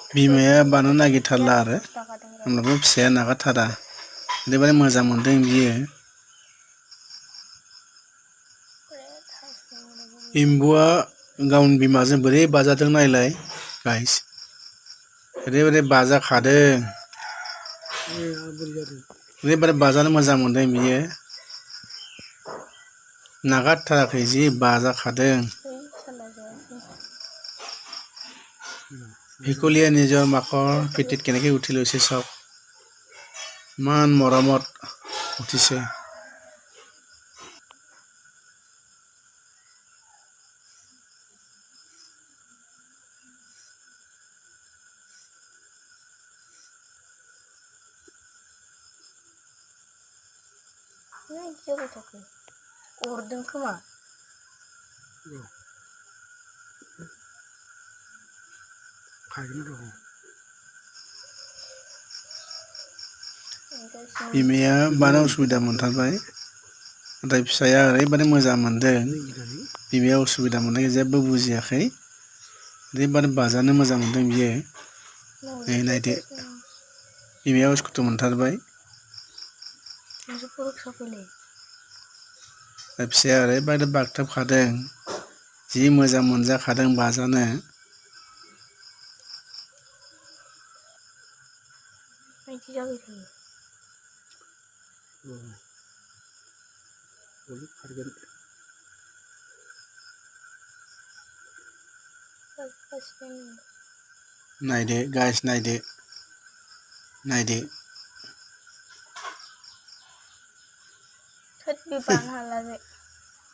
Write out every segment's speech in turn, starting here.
बिमाया बानो नागिरथारला आरो होमब्लाबो फिसाया नागारथारा ओरैबादि मोजां मोनदों बियो। एम्बुआ गावनि बिमाजों बोरै बाजादों नायलाय गाइस ओरैबादि बाजाखादों ओरैबादि बाजानो मोजां मोनदों बियो नागारथाराखै जि बाजाखादों। ভেকুলীয়ে নিজৰ মাকৰ পিঠিত কেনেকৈ উঠি লৈছে চাওক ইমান মৰমত উঠিছে। अरदों खोमा बिमाया बानो उसुबिदा मोनथारबाय नाथाय फिसाया ओरैबादि मोजां मोनदों बिमाया उसुबिदा मोननायखाय जेबो बुजियाखै ओरैबादि बाजानो मोजां मोनदों बियो। नै नायदो बिमाया उसुखुथु मोनथारबाय फिसाया ओरैबादि बागथाबखादों जि मोजां मोनजाखादों बाजानो। नायदो गाइस नायदो नायदो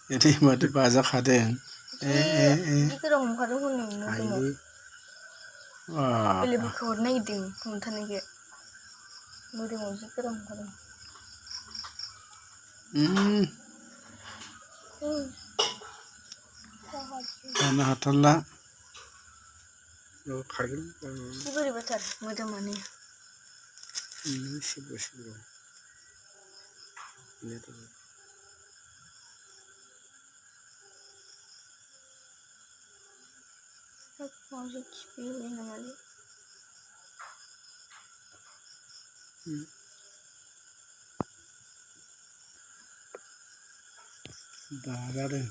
ओरैबादि बाजाखादों जानो हाथारला बाजादों